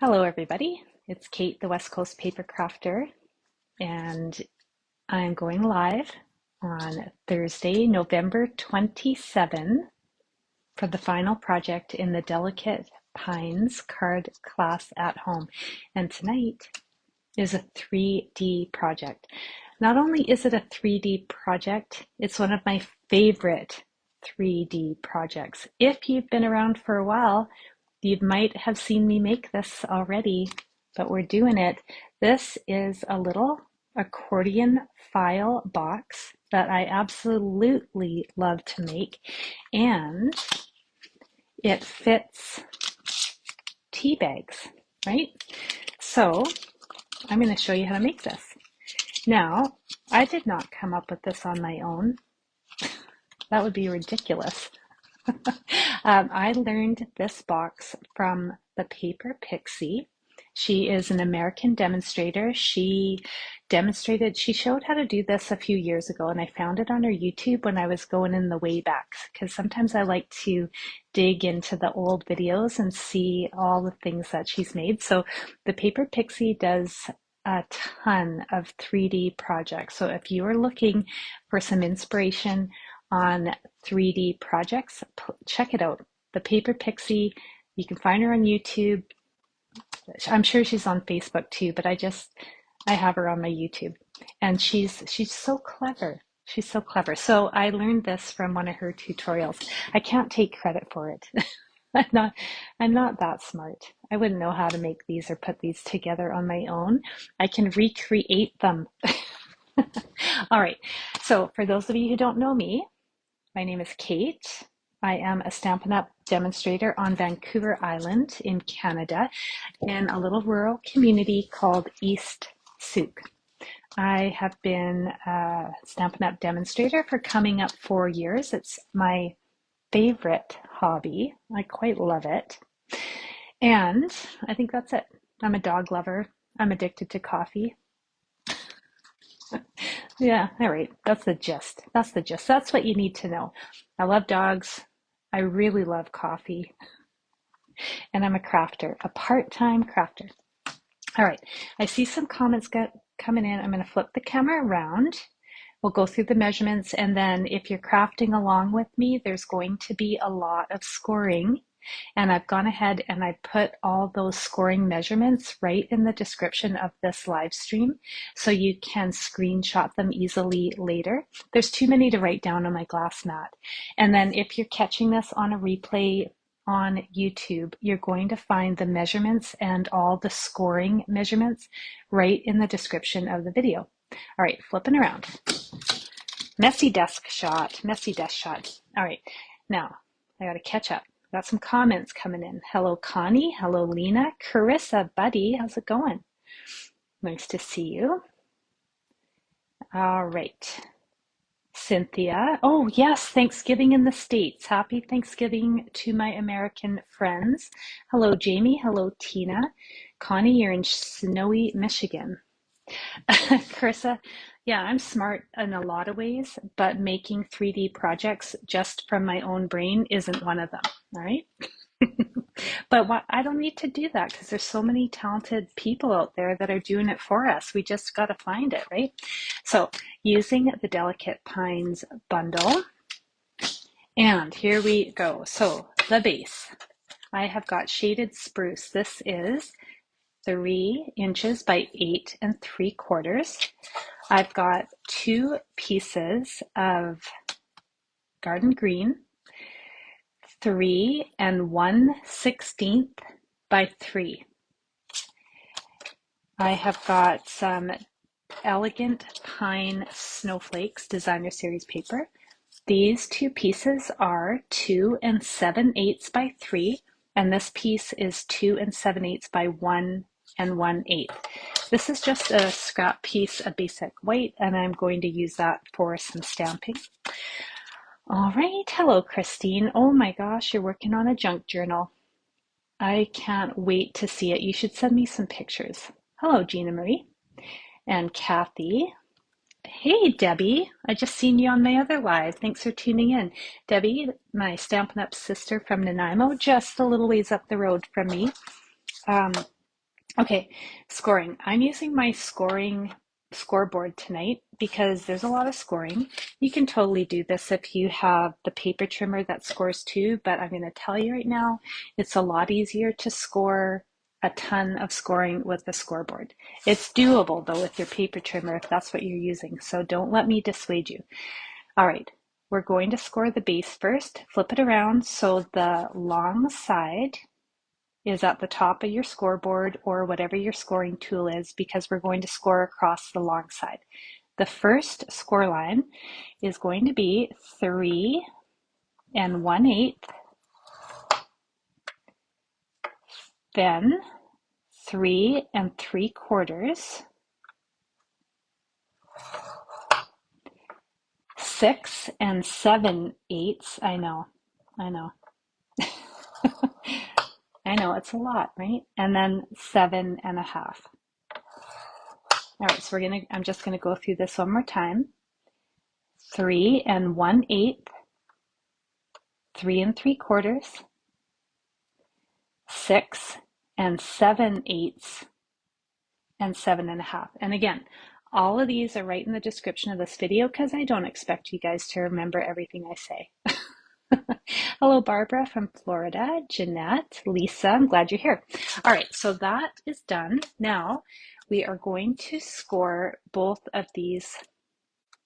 Hello, everybody. It's Kate, the West Coast Papercrafter, and I'm going live on Thursday, November 27 for the final project in the Delicate Pines card class at home. And tonight is a 3D project. Not only is it a 3D project, it's one of my favorite 3D projects. If you've been around for a while, you might have seen me make this already, but we're doing it. This is a little accordion file box that I absolutely love to make, and it fits tea bags, right? So I'm going to show you how to make this. Now, I did not come up with this on my own. That would be ridiculous. I learned this box from the Paper Pixie. She is an American demonstrator. She showed how to do this a few years ago, and I found it on her YouTube when I was going in the Waybacks, because sometimes I like to dig into the old videos and see all the things that she's made. So the Paper Pixie does a ton of 3D projects. So if you are looking for some inspiration on 3D projects, check it out. The Paper Pixie, you can find her on YouTube. I'm sure she's on Facebook too, but I have her on my YouTube. And she's so clever. She's so clever. So I learned this from one of her tutorials. I can't take credit for it. I'm not that smart. I wouldn't know how to make these or put these together on my own. I can recreate them. All right. So for those of you who don't know me, my name is Kate. I am a Stampin' Up! Demonstrator on Vancouver Island in Canada in a little rural community called East Souk. I have been a Stampin' Up! Demonstrator for coming up 4 years. It's my favorite hobby. I quite love it. And I think that's it. I'm a dog lover. I'm addicted to coffee. Yeah, all right. That's the gist. That's the gist. That's what you need to know. I love dogs. I really love coffee. And I'm a crafter, a part-time crafter. All right. I see some comments coming in. I'm going to flip the camera around. We'll go through the measurements, and then if you're crafting along with me, there's going to be a lot of scoring. And I've gone ahead and I put all those scoring measurements right in the description of this live stream, so you can screenshot them easily later. There's too many to write down on my glass mat. And then if you're catching this on a replay on YouTube, you're going to find the measurements and all the scoring measurements right in the description of the video. All right, flipping around. Messy desk shot, messy desk shot. All right, now I got to catch up. Got some comments coming in. Hello, Connie. Hello, Lena. Carissa, buddy, how's it going? Nice to see you. All right. Cynthia. Oh, yes, Thanksgiving in the States. Happy Thanksgiving to my American friends. Hello, Jamie. Hello, Tina. Connie, you're in snowy Michigan. Carissa, yeah, I'm smart in a lot of ways, but making 3D projects just from my own brain isn't one of them, all right? But I don't need to do that because there's so many talented people out there that are doing it for us. We just got to find it, right? So using the Delicate Pines bundle, and here we go. So the base, I have got shaded spruce. This is 3 inches by 8 3/4. I've got 2 pieces of garden green, 3 1/16 by 3. I have got some Elegant Pine Snowflakes designer series paper. These 2 pieces are 2 7/8 by 3, and this piece is 2 7/8 by 1 1/8. This is just a scrap piece of basic white, and I'm going to use that for some stamping. All right, hello, Christine. Oh my gosh, you're working on a junk journal. I can't wait to see it. You should send me some pictures. Hello, Gina Marie and Kathy. Hey, Debbie. I just seen you on my other live. Thanks for tuning in. Debbie, my Stampin' Up! Sister from Nanaimo, just a little ways up the road from me. Okay, scoring. I'm using my scoreboard tonight because there's a lot of scoring. You can totally do this if you have the paper trimmer that scores too, but I'm going to tell you right now, it's a lot easier to score a ton of scoring with the scoreboard. It's doable though with your paper trimmer if that's what you're using, so don't let me dissuade you. All right, we're going to score the base first. Flip it around so the long side is at the top of your scoreboard or whatever your scoring tool is, because we're going to score across the long side. The first score line is going to be 3 1/8, then 3 3/4, 6 7/8. I know, I know it's a lot, right? And then 7 1/2. All right, so I'm just gonna go through this one more time. 3 1/8, 3 3/4, 6 7/8, and 7 1/2. And again, all of these are right in the description of this video because I don't expect you guys to remember everything I say. Hello, Barbara from Florida, Jeanette, Lisa, I'm glad you're here. All right, so that is done. Now we are going to score both of these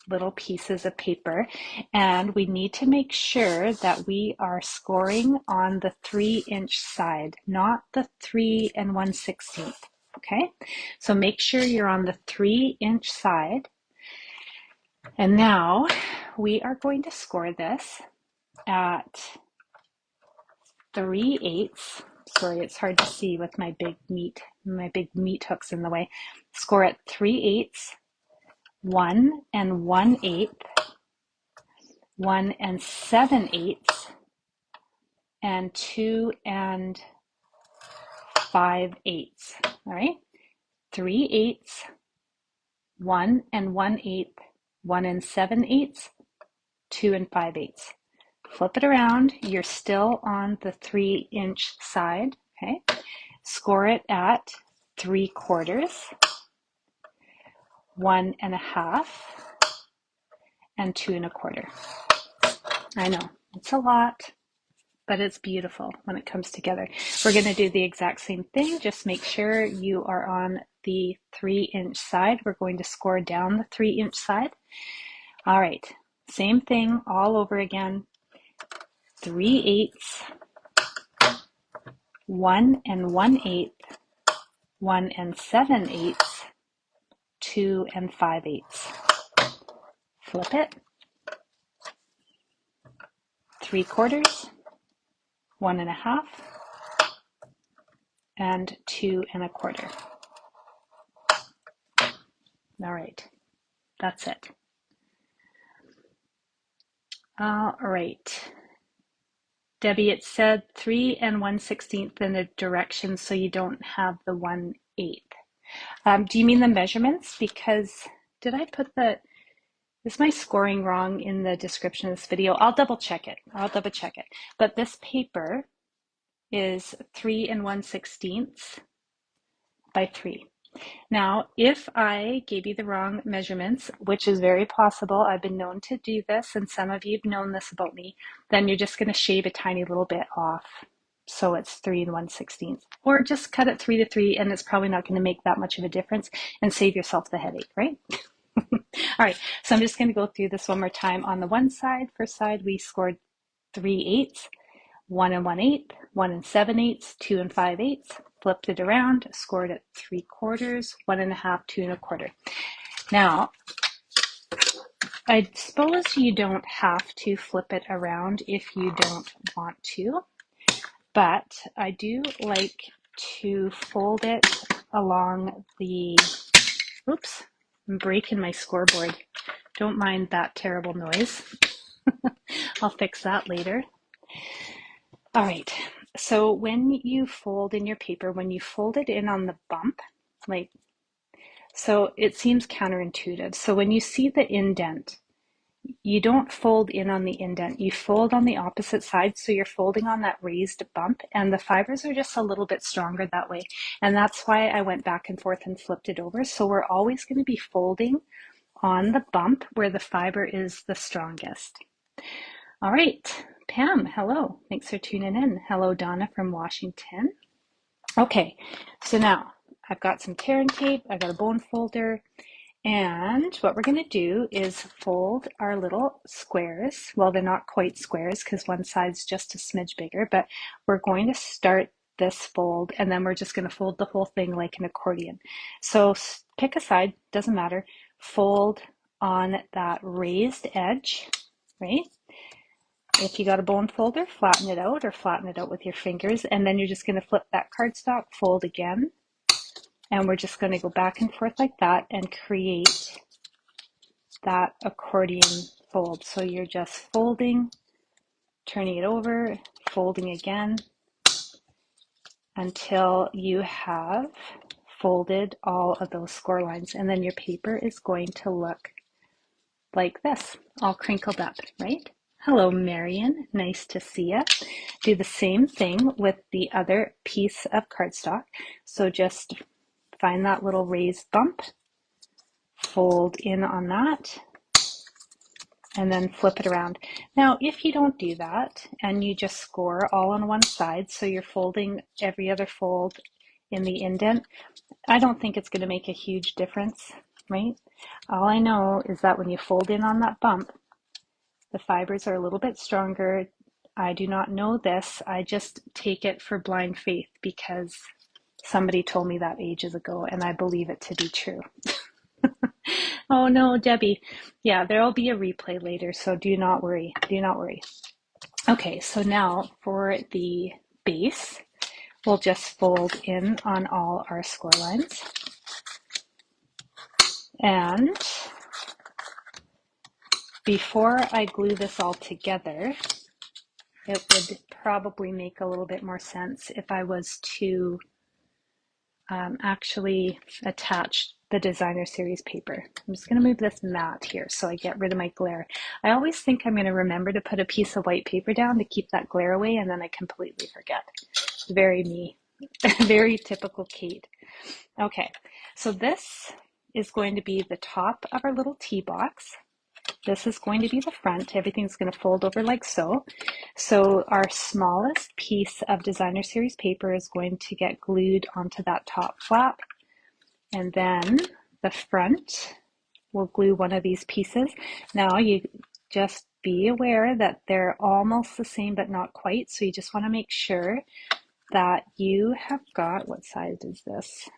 little pieces of paper, and we need to make sure that we are scoring on the 3-inch side, not the 3 1/16. Okay, so make sure you're on the 3-inch side. And now we are going to score this at 3/8. Sorry, it's hard to see with my big meat hooks in the way. Score at 3/8, 1 1/8, 1 7/8, and 2 5/8. All right, 3/8, 1 1/8, 1 7/8, 2 5/8. Flip it around. You're still on the 3-inch side. Okay, score it at 3/4, 1 1/2, and 2 1/4. I know it's a lot, but it's beautiful when it comes together. We're going to do the exact same thing. Just make sure you are on the 3-inch side. We're going to score down the 3-inch side. All right, same thing all over again. 3/8, 1 1/8, 1 7/8, 2 5/8. Flip it. 3/4, 1 1/2, and 2 1/4. All right, that's it. All right. Debbie, it said 3 1/16 in the directions, so you don't have the 1/8. Do you mean the measurements? Because did I put is my scoring wrong in the description of this video? I'll double check it. But this paper is 3 1/16 by 3. Now, if I gave you the wrong measurements, which is very possible, I've been known to do this, and some of you have known this about me, then you're just going to shave a tiny little bit off. So it's 3 1/16. Or just cut it 3 to 3, and it's probably not going to make that much of a difference, and save yourself the headache, right? All right, so I'm just going to go through this one more time. On the one side, first side, we scored 3/8, 1 1/8, 1 7/8, 2 5/8. Flipped it around, scored at 3/4, 1 1/2, 2 1/4. Now, I suppose you don't have to flip it around if you don't want to, but I do like to fold it along the, oops, I'm breaking my scoreboard. Don't mind that terrible noise. I'll fix that later. All right, so when you fold in your paper, when you fold it in on the bump, so it seems counterintuitive. So when you see the indent you don't fold in on the indent, you fold on the opposite side, so you're folding on that raised bump, and the fibers are just a little bit stronger that way. And that's why I went back and forth and flipped it over. So we're always going to be folding on the bump where the fiber is the strongest. All right, Pam, hello. Thanks for tuning in. Hello, Donna from Washington. Okay, so now I've got some tear and tape, I've got a bone folder, and what we're going to do is fold our little squares. Well, they're not quite squares because one side's just a smidge bigger, but we're going to start this fold and then we're just going to fold the whole thing like an accordion. So pick a side, doesn't matter, fold on that raised edge, right? If you got a bone folder, flatten it out or flatten it out with your fingers, and then you're just going to flip that cardstock, fold again, and we're just going to go back and forth like that and create that accordion fold. So you're just folding, turning it over, folding again until you have folded all of those score lines, and then your paper is going to look like this, all crinkled up, right? Hello, Marion. Nice to see you. Do the same thing with the other piece of cardstock. So just find that little raised bump, fold in on that, and then flip it around. Now, if you don't do that and you just score all on one side, so you're folding every other fold in the indent, I don't think it's going to make a huge difference, right? All I know is that when you fold in on that bump, the fibers are a little bit stronger. I do not know this. I just take it for blind faith because somebody told me that ages ago and I believe it to be true. Oh no, Debbie. Yeah, there'll be a replay later, so do not worry. Do not worry. Okay, so now for the base, we'll just fold in on all our score lines. And before I glue this all together, it would probably make a little bit more sense if I was to actually attach the designer series paper. I'm just going to move this mat here so I get rid of my glare. I always think I'm going to remember to put a piece of white paper down to keep that glare away, and then I completely forget. Very me. Very typical Kate. Okay, so this is going to be the top of our little tea box. This is going to be the front. Everything's going to fold over like so. So our smallest piece of designer series paper is going to get glued onto that top flap. And then the front will glue one of these pieces. Now you just be aware that they're almost the same, but not quite. So you just want to make sure that you have got, what size is this?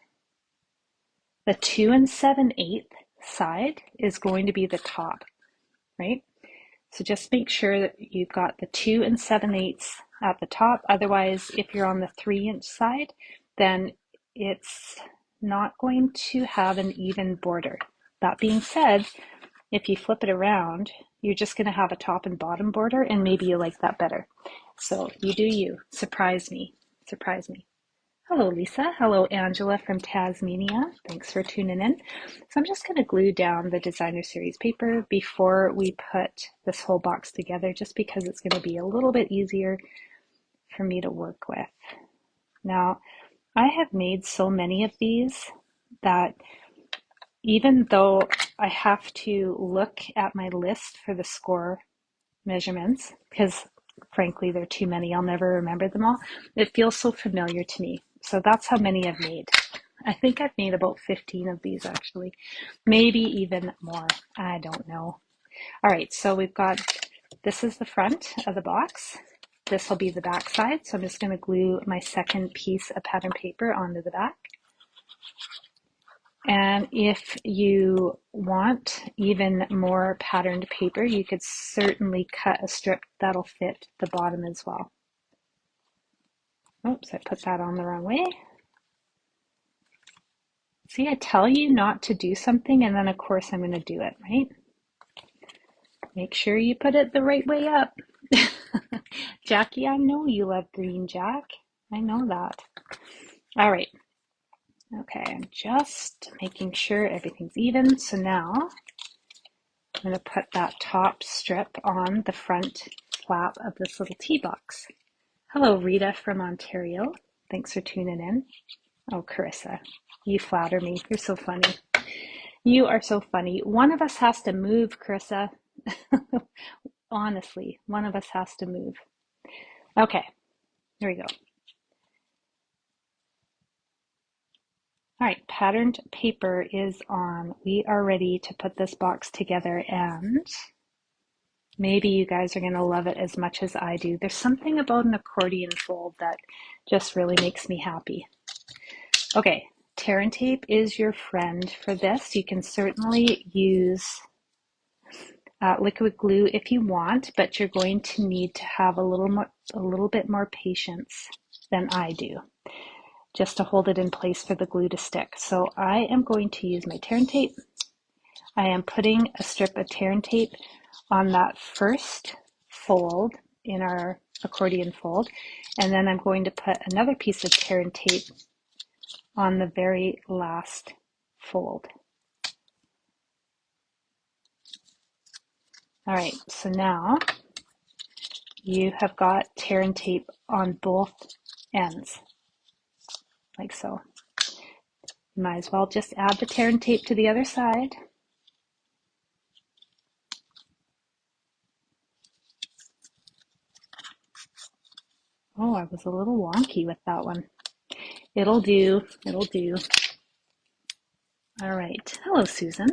The 2 7/8 side is going to be the top, right? So just make sure that you've got the 2 7/8 at the top. Otherwise, if you're on the 3-inch side, then it's not going to have an even border. That being said, if you flip it around, you're just going to have a top and bottom border, and maybe you like that better. So you do you. Surprise me. Surprise me. Hello, Lisa. Hello, Angela from Tasmania. Thanks for tuning in. So I'm just going to glue down the designer series paper before we put this whole box together, just because it's going to be a little bit easier for me to work with. Now, I have made so many of these that even though I have to look at my list for the score measurements, because frankly, there are too many, I'll never remember them all, it feels so familiar to me. So that's how many I've made. I think I've made about 15 of these actually, maybe even more. I don't know. All right, so we've got, this is the front of the box. This will be the back side. So I'm just going to glue my second piece of pattern paper onto the back. And if you want even more patterned paper, you could certainly cut a strip that'll fit the bottom as well. Oops, I put that on the wrong way. See, I tell you not to do something, and then of course I'm going to do it, right? Make sure you put it the right way up. Jackie, I know you love green, Jack. I know that. All right. Okay, I'm just making sure everything's even. So now I'm going to put that top strip on the front flap of this little tea box. Hello, Rita from Ontario. Thanks for tuning in. Oh, Carissa, you flatter me. You're so funny. You are so funny. One of us has to move, Carissa. Honestly, one of us has to move. Okay, here we go. All right, patterned paper is on. We are ready to put this box together, and maybe you guys are going to love it as much as I do. There's something about an accordion fold that just really makes me happy. Okay, tear and tape is your friend for this. You can certainly use liquid glue if you want, but you're going to need to have a little bit more patience than I do, just to hold it in place for the glue to stick. So I am going to use my tear and tape. I am putting a strip of tear and tape on that first fold in our accordion fold, and then I'm going to put another piece of tear and tape on the very last fold. All right, so now you have got tear and tape on both ends, like so. You might as well just add the tear and tape to the other side. Oh, I was a little wonky with that one. It'll do, it'll do. All right, hello, Susan.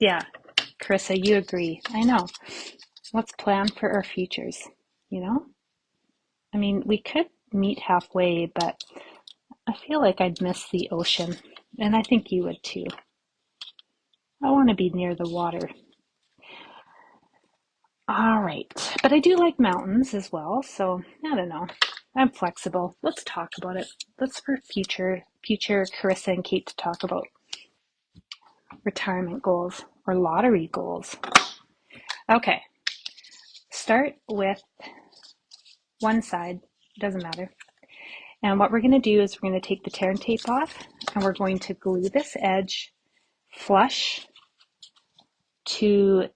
Yeah, Carissa, you agree. I know. Let's plan for our futures, you know? I mean, we could meet halfway, but I feel like I'd miss the ocean, and I think you would too. I want to be near the water. All right, but I do like mountains as well, so I don't know. I'm flexible. Let's talk about it. Let's for future Carissa and Kate to talk about retirement goals or lottery goals. Okay, start with one side, doesn't matter. And what we're going to do is we're going to take the tear and tape off, and we're going to glue this edge flush to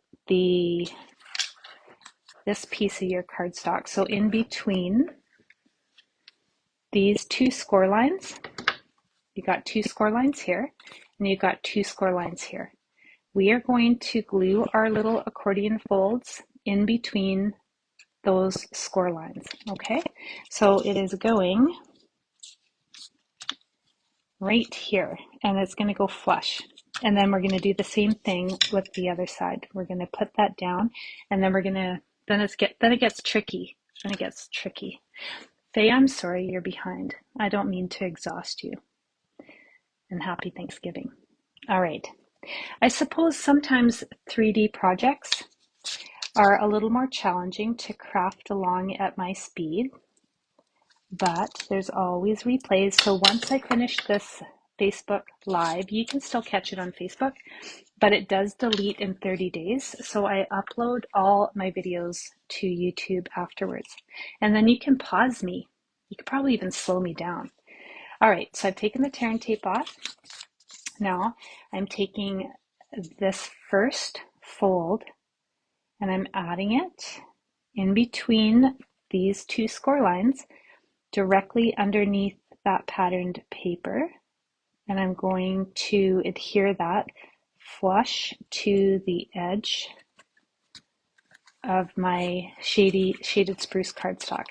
this piece of your cardstock. So in between these two score lines, you got two score lines here, and you've got two score lines here. We are going to glue our little accordion folds in between those score lines, okay? So it is going right here, and it's going to go flush. And then we're going to do the same thing with the other side. We're going to put that down, and then we're going to, then it gets tricky. Then it gets tricky. Faye, I'm sorry you're behind. I don't mean to exhaust you. And happy Thanksgiving. All right. I suppose sometimes 3D projects are a little more challenging to craft along at my speed, but there's always replays. So once I finish this Facebook Live, you can still catch it on Facebook, but it does delete in 30 days. So I upload all my videos to YouTube afterwards. And then you can pause me. You could probably even slow me down. All right, so I've taken the tear and tape off. Now I'm taking this first fold and I'm adding it in between these two score lines directly underneath that patterned paper, and I'm going to adhere that flush to the edge of my shaded spruce cardstock.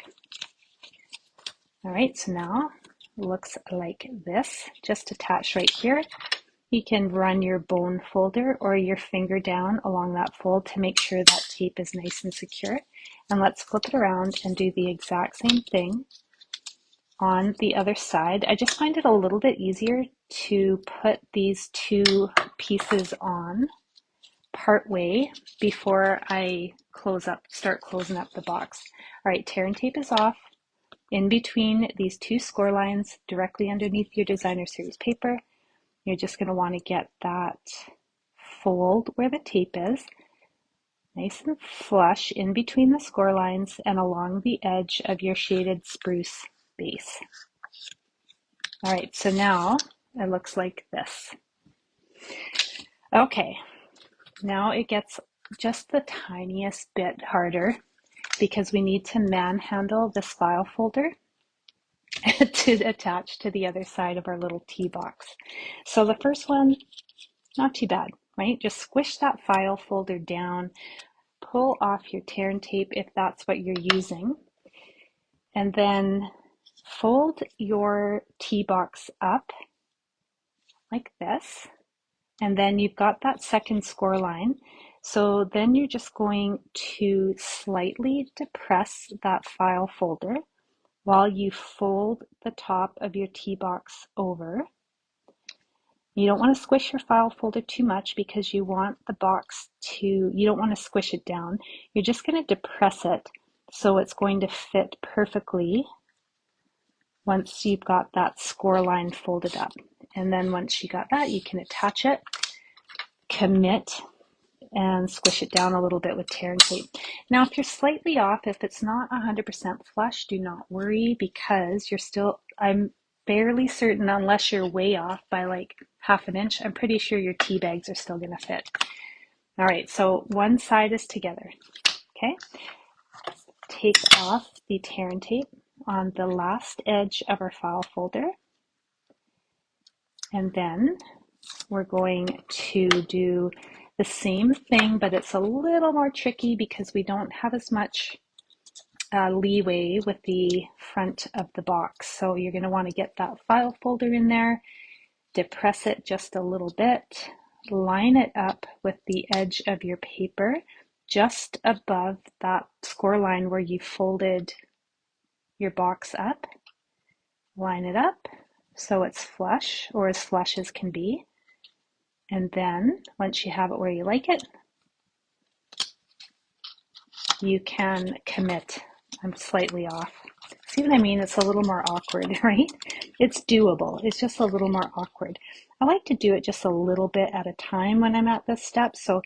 All right, so now it looks like this, just attached right here. You can run your bone folder or your finger down along that fold to make sure that tape is nice and secure. And let's flip it around and do the exact same thing on the other side. I just find it a little bit easier to put these two pieces on part way before I start closing up the box. All right, tear and tape is off. In between these two score lines, directly underneath your designer series paper, you're just going to want to get that fold where the tape is, nice and flush in between the score lines and along the edge of your shaded spruce base. All right, so now it looks like this. Okay, now it gets just the tiniest bit harder because we need to manhandle this file folder to attach to the other side of our little tea box. So the first one, not too bad, right? Just squish that file folder down, pull off your tear and tape if that's what you're using, and then fold your tea box up like this. And then you've got that second score line. So then you're just going to slightly depress that file folder while you fold the top of your tea box over. You don't want to squish your file folder too much because you want the box to, you don't want to squish it down. You're just going to depress it so it's going to fit perfectly once you've got that score line folded up. And then once you got that, you can attach it, commit, and squish it down a little bit with tear and tape. Now, if you're slightly off, if it's not 100% flush, do not worry because you're still, I'm fairly certain, unless you're way off by like half an inch, I'm pretty sure your tea bags are still going to fit. All right, so one side is together. Okay, take off the tear and tape on the last edge of our file folder, and then we're going to do the same thing, but it's a little more tricky because we don't have as much leeway with the front of the box. So you're going to want to get that file folder in there, depress it just a little bit, line it up with the edge of your paper just above that score line where you folded your box up. Line it up so it's flush, or as flush as can be. And then once you have it where you like it, you can commit. I'm slightly off. See what I mean? It's a little more awkward, right? It's doable. It's just a little more awkward. I like to do it just a little bit at a time when I'm at this step. So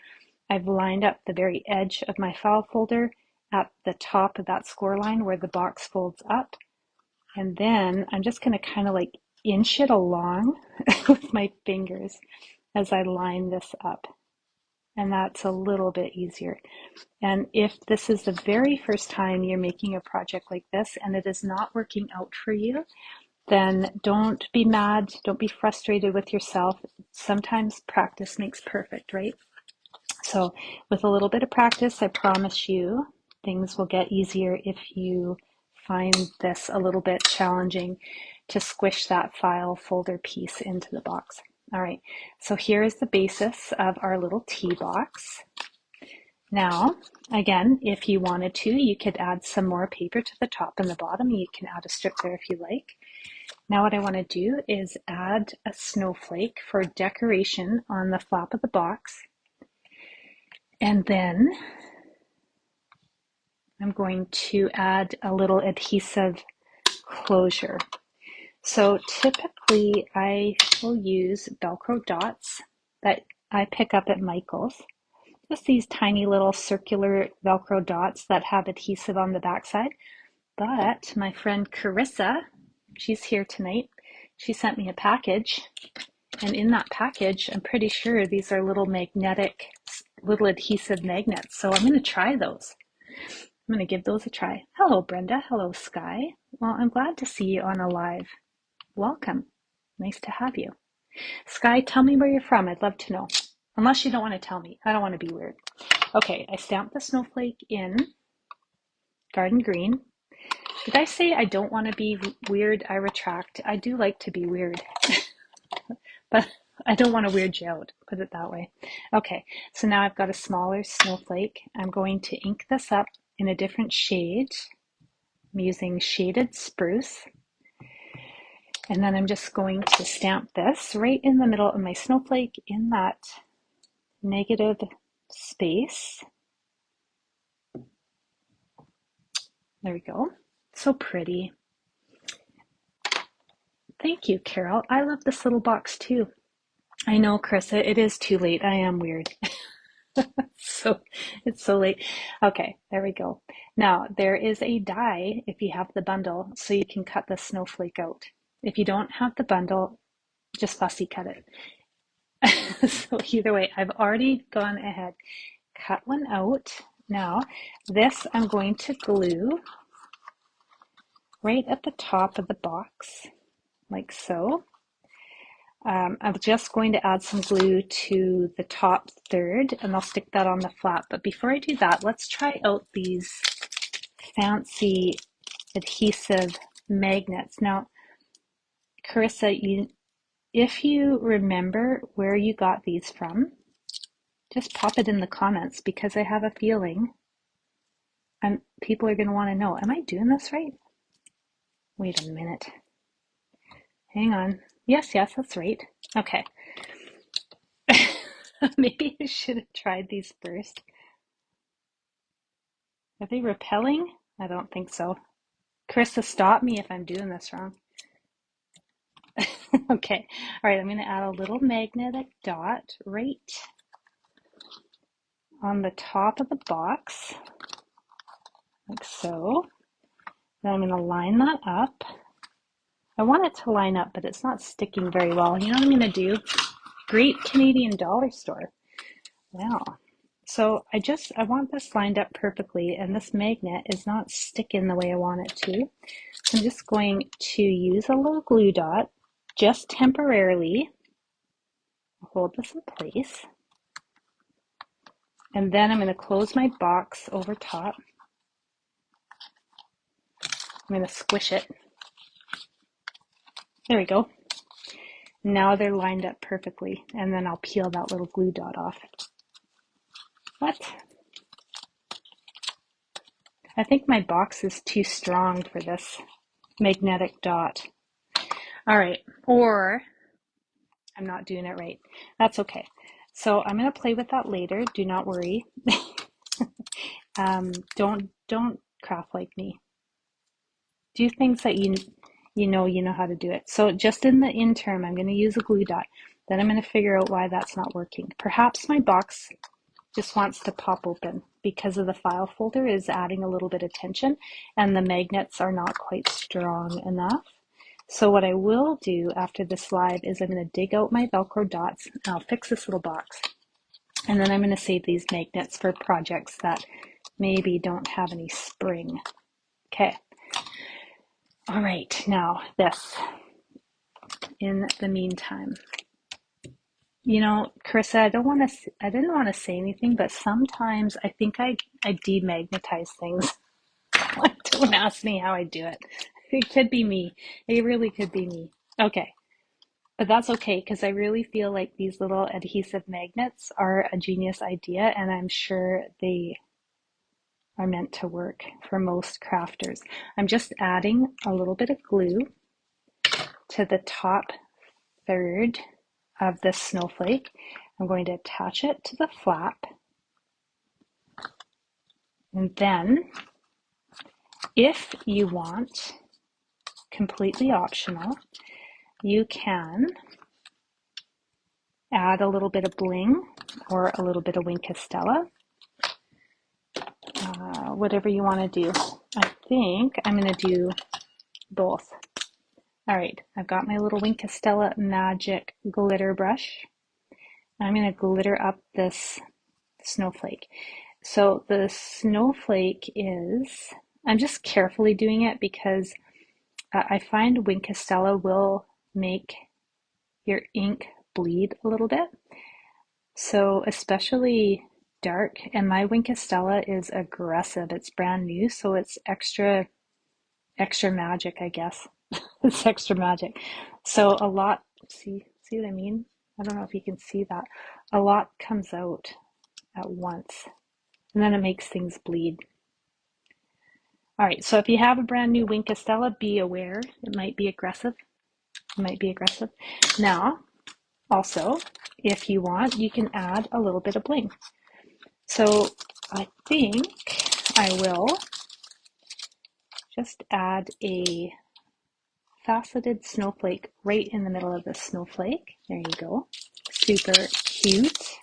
I've lined up the very edge of my file folder at the top of that score line where the box folds up. And then I'm just going to kind of like inch it along with my fingers as I line this up. And that's a little bit easier. And if this is the very first time you're making a project like this and it is not working out for you, then don't be mad, don't be frustrated with yourself. Sometimes practice makes perfect, right? So with a little bit of practice, I promise you things will get easier if you find this a little bit challenging to squish that file folder piece into the box. All right, so here is the basis of our little tea box. Now, again, if you wanted to, you could add some more paper to the top and the bottom. You can add a strip there if you like. Now what I want to do is add a snowflake for decoration on the flap of the box. And then I'm going to add a little adhesive closure. So typically I will use Velcro dots that I pick up at Michael's. Just these tiny little circular Velcro dots that have adhesive on the backside. But my friend Carissa, she's here tonight, she sent me a package. And in that package, I'm pretty sure these are little magnetic, little adhesive magnets. So I'm going to try those. I'm going to give those a try. Hello, Brenda. Hello, Sky. Well, I'm glad to see you on a live. Welcome. Nice to have you. Sky, tell me where you're from. I'd love to know. Unless you don't want to tell me. I don't want to be weird. Okay, I stamped the snowflake in Garden Green. Did I say I don't want to be weird? I retract. I do like to be weird. But I don't want to weird you out, put it that way. Okay, so now I've got a smaller snowflake. I'm going to ink this up in a different shade. I'm using shaded spruce. And then I'm just going to stamp this right in the middle of my snowflake in that negative space. There we go. So pretty. Thank you, Carol. I love this little box too. I know, Carissa, it is too late. I am weird. So it's so late. Okay, there we go. Now there is a die if you have the bundle, so you can cut the snowflake out. If you don't have the bundle, just fussy cut it. So either way, I've already gone ahead, cut one out. Now, this I'm going to glue right at the top of the box, like so. I'm just going to add some glue to the top third, and I'll stick that on the flap. But before I do that, let's try out these fancy adhesive magnets. Now, Carissa, if you remember where you got these from, just pop it in the comments, because I have a feeling people are going to want to know, am I doing this right? Wait a minute. Hang on. Yes, that's right. Okay. Maybe I should have tried these first. Are they repelling? I don't think so. Krista, stop me if I'm doing this wrong. Okay. All right, I'm going to add a little magnetic dot right on the top of the box, like so. Then I'm going to line that up. I want it to line up, but it's not sticking very well. You know what I'm going to do? Great Canadian dollar store. Wow. So I want this lined up perfectly, and this magnet is not sticking the way I want it to. So I'm just going to use a little glue dot, just temporarily. Hold this in place. And then I'm going to close my box over top. I'm going to squish it. There we go. Now they're lined up perfectly, and then I'll peel that little glue dot off. What? I think my box is too strong for this magnetic dot. All right, or I'm not doing it right. That's okay. So I'm going to play with that later. Do not worry. Don't craft like me. Do things that you know how to do it. So just in the interim, I'm going to use a glue dot. Then I'm going to figure out why that's not working. Perhaps my box just wants to pop open because of the file folder is adding a little bit of tension, and the magnets are not quite strong enough. So what I will do after this live is I'm going to dig out my Velcro dots, and I'll fix this little box. And then I'm going to save these magnets for projects that maybe don't have any spring. Okay. All right, now this. In the meantime, you know, Carissa, I didn't want to say anything, but sometimes I think I demagnetize things. Don't ask me how I do it. It could be me. It really could be me. Okay. But that's okay, because I really feel like these little adhesive magnets are a genius idea, and I'm sure they are meant to work for most crafters. I'm just adding a little bit of glue to the top third of this snowflake. I'm going to attach it to the flap, and then if you want, completely optional, you can add a little bit of bling or a little bit of Wink Estella, whatever you want to do. I think I'm going to do both. All right, I've got my little Wink Estella magic glitter brush. I'm going to glitter up this snowflake. So the snowflake is, I'm just carefully doing it because I find Wink Estella will make your ink bleed a little bit. So especially dark, and my Wink Estella is aggressive. It's brand new, so it's extra magic, I guess. It's extra magic. So a lot, see what I mean? I don't know if you can see that. A lot comes out at once, and then it makes things bleed. All right, so if you have a brand new Wink Estella, be aware. It might be aggressive. Now, also, if you want, you can add a little bit of bling. So I think I will just add a faceted snowflake right in the middle of the snowflake. There you go. Super cute.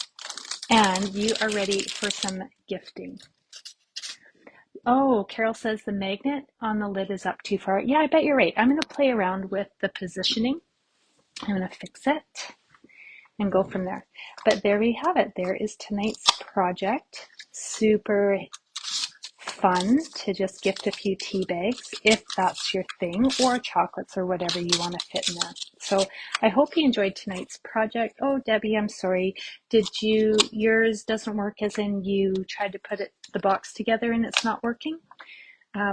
And you are ready for some gifting. Oh, Carol says the magnet on the lid is up too far. Yeah, I bet you're right. I'm going to play around with the positioning. I'm going to fix it. and go from there. But there we have it. There is tonight's project. Super fun to just gift a few tea bags if that's your thing, or chocolates or whatever you want to fit in there. So I hope you enjoyed tonight's project. Oh, Debbie, I'm sorry. Yours doesn't work as in you tried to put the box together and it's not working?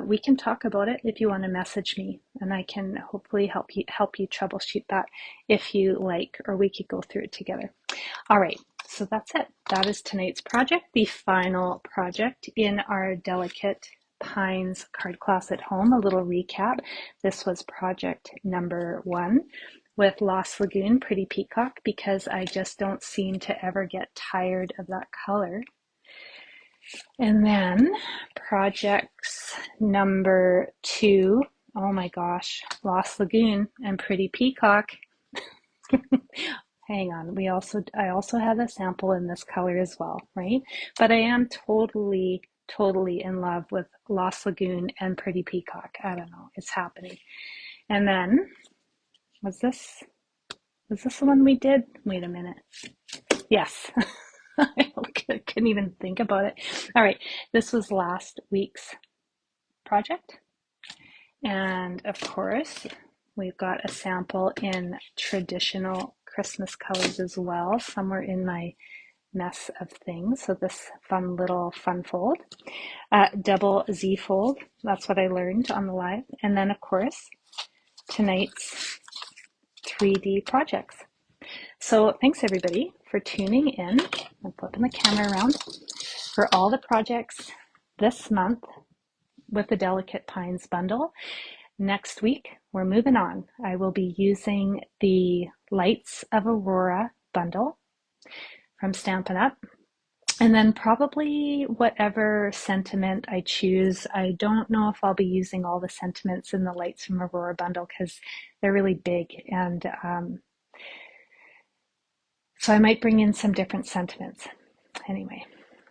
We can talk about it if you want to message me, and I can hopefully help you troubleshoot that if you like, or we could go through it together. All right, so that's it. That is tonight's project, the final project in our Delicate Pines card class at home. A little recap. This was project number 1 with Lost Lagoon Pretty Peacock, because I just don't seem to ever get tired of that color. And then projects number 2, oh my gosh, Lost Lagoon and Pretty Peacock. Hang on, I also have a sample in this color as well, right? But I am totally in love with Lost Lagoon and Pretty Peacock. I don't know, it's happening. And then, was this the one we did? Wait a minute. Yes. I couldn't even think about it. All right, this was last week's project. And of course, we've got a sample in traditional Christmas colors as well, somewhere in my mess of things. So this fun little fun fold, double Z fold. That's what I learned on the live. And then of course, tonight's 3D projects. So thanks everybody for tuning in. I'm flipping the camera around for all the projects this month with the Delicate Pines bundle. Next week, we're moving on. I will be using the Lights of Aurora bundle from Stampin' Up. And then probably whatever sentiment I choose. I don't know if I'll be using all the sentiments in the Lights from Aurora bundle because they're really big, and so I might bring in some different sentiments. Anyway,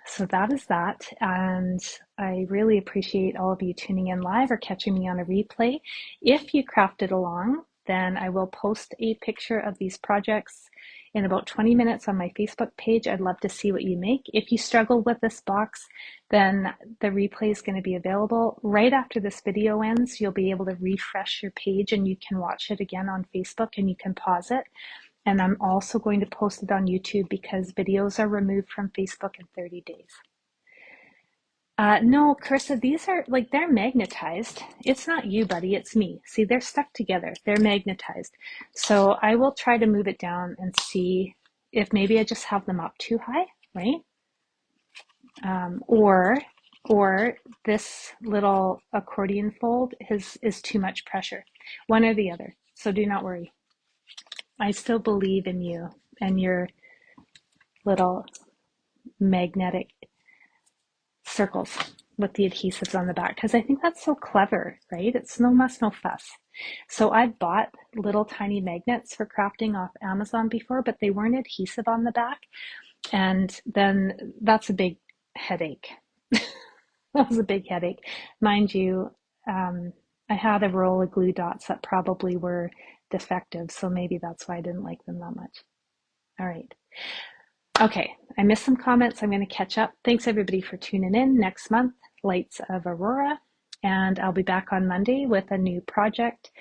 so that is that, and I really appreciate all of you tuning in live or catching me on a replay. If you crafted along, then I will post a picture of these projects in about 20 minutes on my Facebook page. I'd love to see what you make. If you struggle with this box, then the replay is going to be available. Right after this video ends, you'll be able to refresh your page and you can watch it again on Facebook, and you can pause it. And I'm also going to post it on YouTube because videos are removed from Facebook in 30 days. No, Carissa, these are like, they're magnetized. It's not you, buddy, it's me. See, they're stuck together. They're magnetized. So I will try to move it down and see if maybe I just have them up too high, right? Or this little accordion fold is too much pressure. One or the other. So do not worry. I still believe in you and your little magnetic circles with the adhesives on the back, because I think that's so clever, right? It's no muss, no fuss. So I've bought little tiny magnets for crafting off Amazon before, but they weren't adhesive on the back. And then that's a big headache. That was a big headache. Mind you, I had a roll of glue dots that probably were defective, so maybe that's why I didn't like them that much. All right. Okay, I missed some comments. I'm going to catch up. Thanks everybody for tuning in. Next month, Lights of Aurora, and I'll be back on Monday with a new project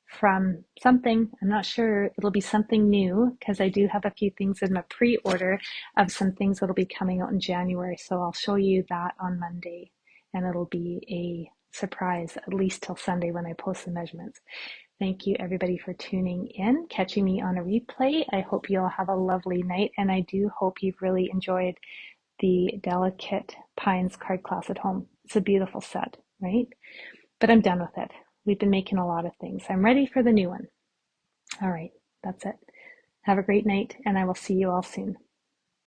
from something. I'm not sure. It'll be something new because I do have a few things in my pre-order of some things that'll be coming out in January. So I'll show you that on Monday, and it'll be a surprise at least till Sunday when I post the measurements. Thank you everybody for tuning in, catching me on a replay. I hope you all have a lovely night, and I do hope you've really enjoyed the Delicate Pines card class at home. It's a beautiful set, right? But I'm done with it. We've been making a lot of things. I'm ready for the new one. All right, that's it. Have a great night, and I will see you all soon.